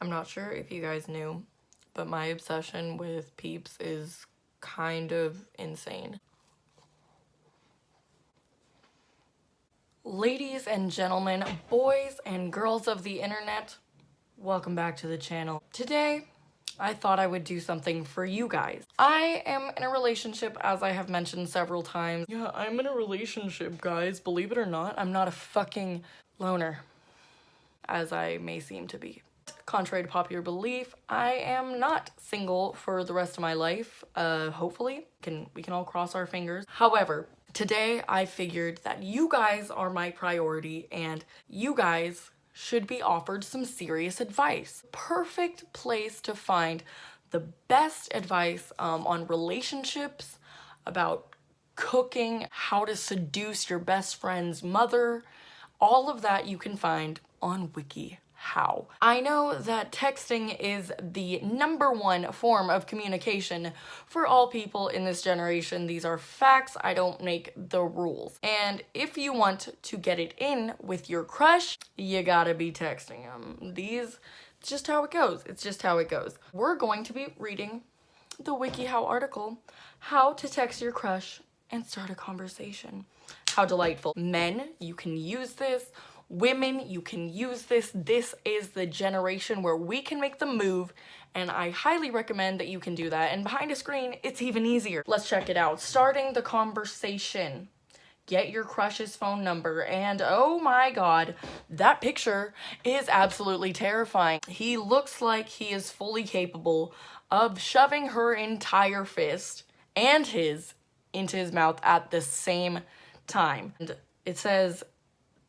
I'm not sure if you guys knew, but my obsession with Peeps is kind of insane. Ladies and gentlemen, boys and girls of the internet, welcome back to the channel. Today, I thought I would do something for you guys. I am in a relationship, as I have mentioned several times. Yeah, I'm in a relationship, guys. Believe it or not, I'm not a fucking loner, as I may seem to be. Contrary to popular belief, I am not single for the rest of my life. Hopefully, we can all cross our fingers. However, today I figured that you guys are my priority and you guys should be offered some serious advice. Perfect place to find the best advice on relationships, about cooking, how to seduce your best friend's mother. All of that you can find on WikiHow. I know that texting is the #1 form of communication for all people in this generation. These are facts. I don't make the rules. And if you want to get it in with your crush, you gotta be texting them. It's just how it goes. It's just how it goes. We're going to be reading the WikiHow article, How to Text Your Crush and Start a Conversation. How delightful. Men, you can use this. Women, you can use this. This is the generation where we can make the move, and I highly recommend that you can do that. And behind a screen, it's even easier. Let's check it out. Starting the conversation. Get your crush's phone number, and oh my god, that picture is absolutely terrifying. He looks like he is fully capable of shoving her entire fist and his into his mouth at the same time. And it says,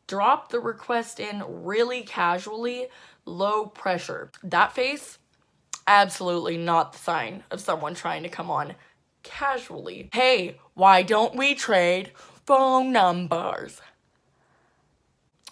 drop the request in really casually, low pressure. That face, absolutely not the sign of someone trying to come on casually. Hey, why don't we trade phone numbers?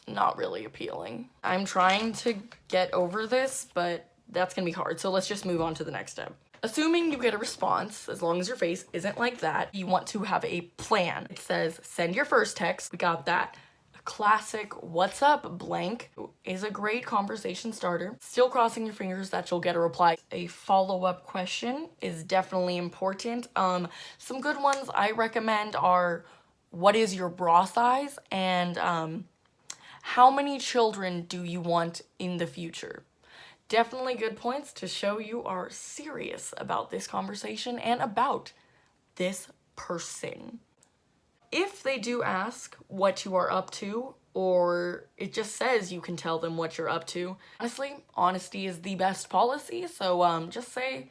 Not really appealing. I'm trying to get over this, but that's gonna be hard. So let's just move on to the next step. Assuming you get a response, as long as your face isn't like that, you want to have a plan. It says, send your first text. We got that. A classic what's up blank is a great conversation starter. Still crossing your fingers that you'll get a reply. A follow-up question is definitely important. Some good ones I recommend are, what is your bra size? And how many children do you want in the future? Definitely good points to show you are serious about this conversation and about this person. If they do ask what you are up to, or it just says you can tell them what you're up to, honestly, honesty is the best policy, so just say,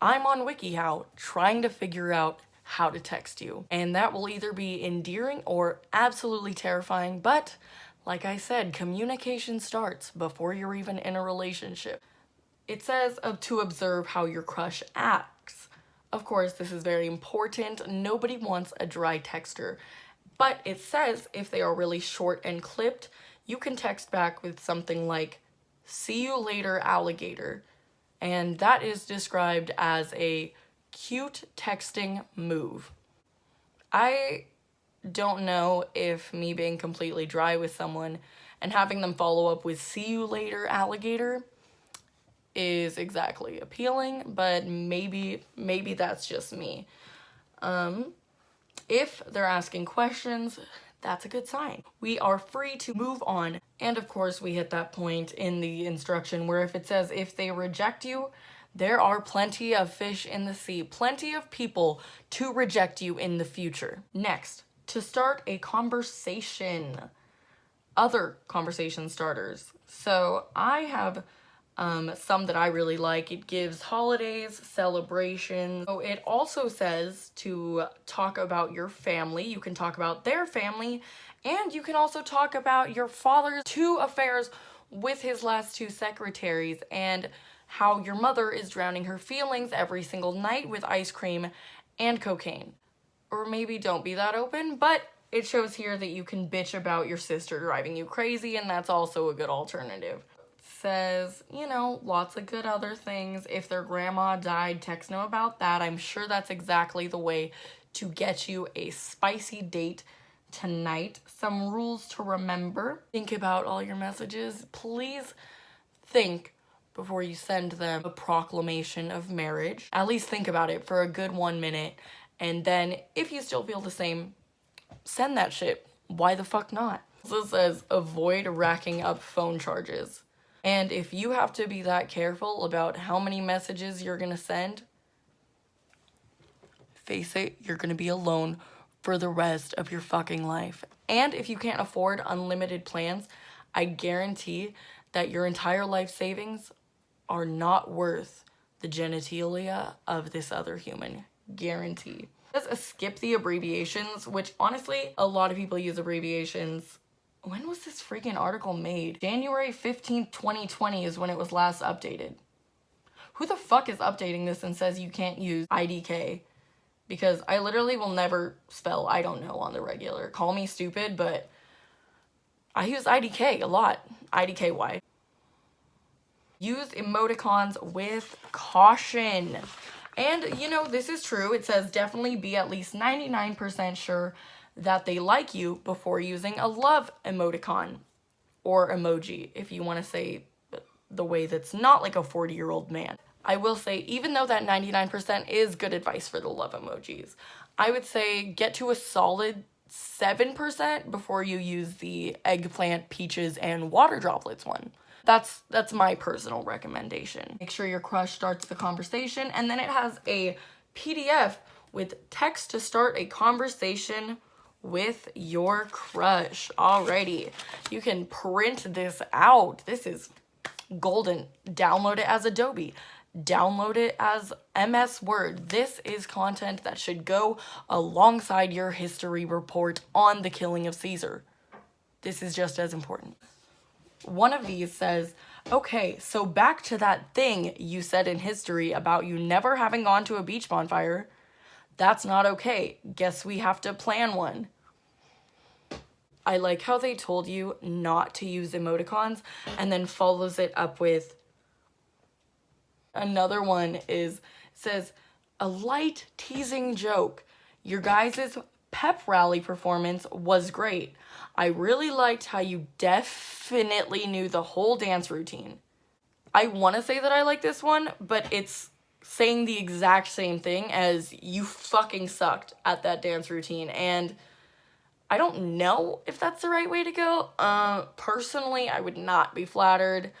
I'm on WikiHow trying to figure out how to text you. And that will either be endearing or absolutely terrifying, but like I said, communication starts before you're even in a relationship. It says to observe how your crush acts. Of course, this is very important. Nobody wants a dry texter. But it says if they are really short and clipped, you can text back with something like, see you later, alligator. And that is described as a cute texting move. I don't know if me being completely dry with someone and having them follow up with see you later, alligator is exactly appealing, but maybe that's just me. If they're asking questions, that's a good sign. We are free to move on. And of course, we hit that point in the instruction where if it says if they reject you, there are plenty of fish in the sea, plenty of people to reject you in the future. Next, to start a conversation. Other conversation starters. So I have some that I really like. It gives holidays, celebrations. So it also says to talk about your family. You can talk about their family, and you can also talk about your father's 2 affairs with his last 2 secretaries, and how your mother is drowning her feelings every single night with ice cream and cocaine. Or maybe don't be that open, but it shows here that you can bitch about your sister driving you crazy, and that's also a good alternative. Says, you know, lots of good other things. If their grandma died, text them about that. I'm sure that's exactly the way to get you a spicy date tonight. Some rules to remember. Think about all your messages. Please think before you send them a proclamation of marriage. At least think about it for a good 1 minute, and then if you still feel the same, send that shit. Why the fuck not? This says avoid racking up phone charges. And if you have to be that careful about how many messages you're gonna send, face it, you're gonna be alone for the rest of your fucking life. And if you can't afford unlimited plans, I guarantee that your entire life savings are not worth the genitalia of this other human. Guarantee. Just skip the abbreviations, which honestly, a lot of people use abbreviations. When was this freaking article made? January 15th, 2020 is when it was last updated. Who the fuck is updating this and says you can't use IDK? Because I literally will never spell I don't know on the regular. Call me stupid, but I use IDK a lot. IDKY. Use emoticons with caution. And, you know, this is true. It says definitely be at least 99% sure that they like you before using a love emoticon or emoji, if you want to say the way that's not like a 40-year-old man. I will say, even though that 99% is good advice for the love emojis, I would say get to a solid 7% before you use the eggplant, peaches, and water droplets one. That's my personal recommendation. Make sure your crush starts the conversation, and then it has a PDF with text to start a conversation with your crush. Alrighty, you can print this out. This is golden. Download it as Adobe. Download it as MS Word. This is content that should go alongside your history report on the killing of Caesar. This is just as important. One of these says, okay, so back to that thing you said in history about you never having gone to a beach bonfire. That's not okay. Guess we have to plan one. I like how they told you not to use emoticons and then follows it up with another one says, a light teasing joke. Your guys' pep rally performance was great. I really liked how you definitely knew the whole dance routine. I want to say that I like this one, but it's saying the exact same thing as you fucking sucked at that dance routine, and I don't know if that's the right way to go. Personally, I would not be flattered.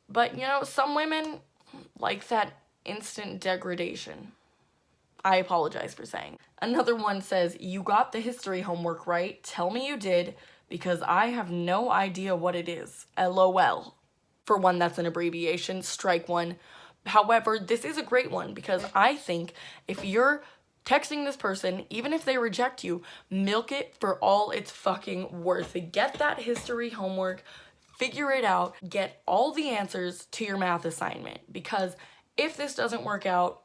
But, you know, some women like that instant degradation. I apologize for saying. Another one says, you got the history homework right. Tell me you did, because I have no idea what it is. LOL. For one, that's an abbreviation. Strike one. However, this is a great one, because I think if you're texting this person, even if they reject you, milk it for all it's fucking worth. Get that history homework, figure it out, get all the answers to your math assignment, because if this doesn't work out,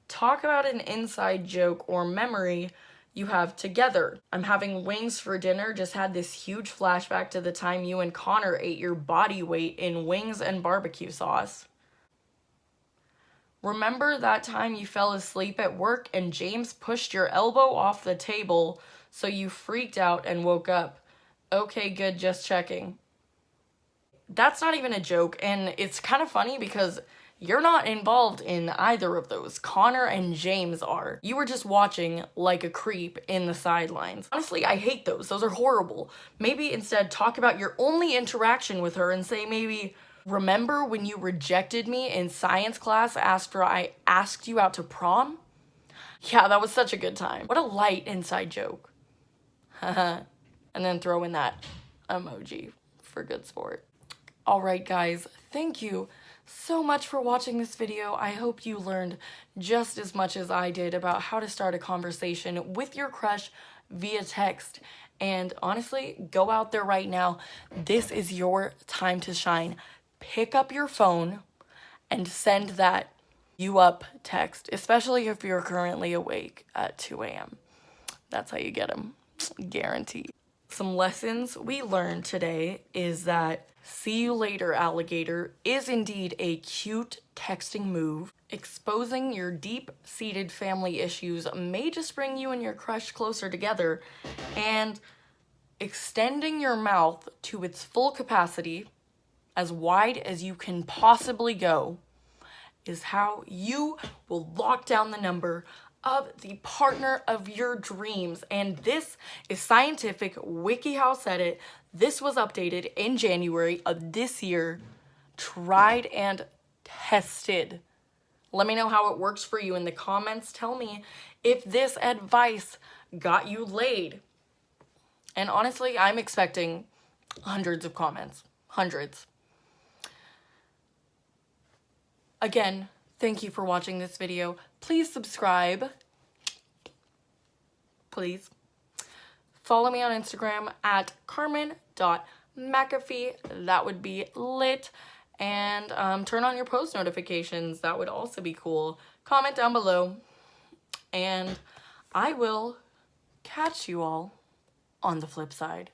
talk about an inside joke or memory you have together. I'm having wings for dinner. Just had this huge flashback to the time you and Connor ate your body weight in wings and barbecue sauce. Remember that time you fell asleep at work and James pushed your elbow off the table so you freaked out and woke up? Okay, good, just checking. That's not even a joke, and it's kind of funny because you're not involved in either of those. Connor and James are. You were just watching like a creep in the sidelines. Honestly, I hate those. Those are horrible. Maybe instead talk about your only interaction with her and say maybe, remember when you rejected me in science class after I asked you out to prom? Yeah, that was such a good time. What a light inside joke. Haha. And then throw in that emoji for good sport. Alright guys, thank you so much for watching this video. I hope you learned just as much as I did about how to start a conversation with your crush via text. And honestly, go out there right now. This is your time to shine. Pick up your phone and send that you up text, especially if you're currently awake at 2 a.m. That's how you get them, guaranteed. Some lessons we learned today is that see you later, alligator is indeed a cute texting move. Exposing your deep-seated family issues may just bring you and your crush closer together, and extending your mouth to its full capacity as wide as you can possibly go is how you will lock down the number of the partner of your dreams. And this is scientific. WikiHow said it. This was updated in January of this year. Tried and tested. Let me know how it works for you in the comments. Tell me if this advice got you laid. And honestly, I'm expecting hundreds of comments. Hundreds. Again, thank you for watching this video. Please subscribe. Please. Follow me on Instagram at Carmen.McAfee. That would be lit. And turn on your post notifications. That would also be cool. Comment down below. And I will catch you all on the flip side.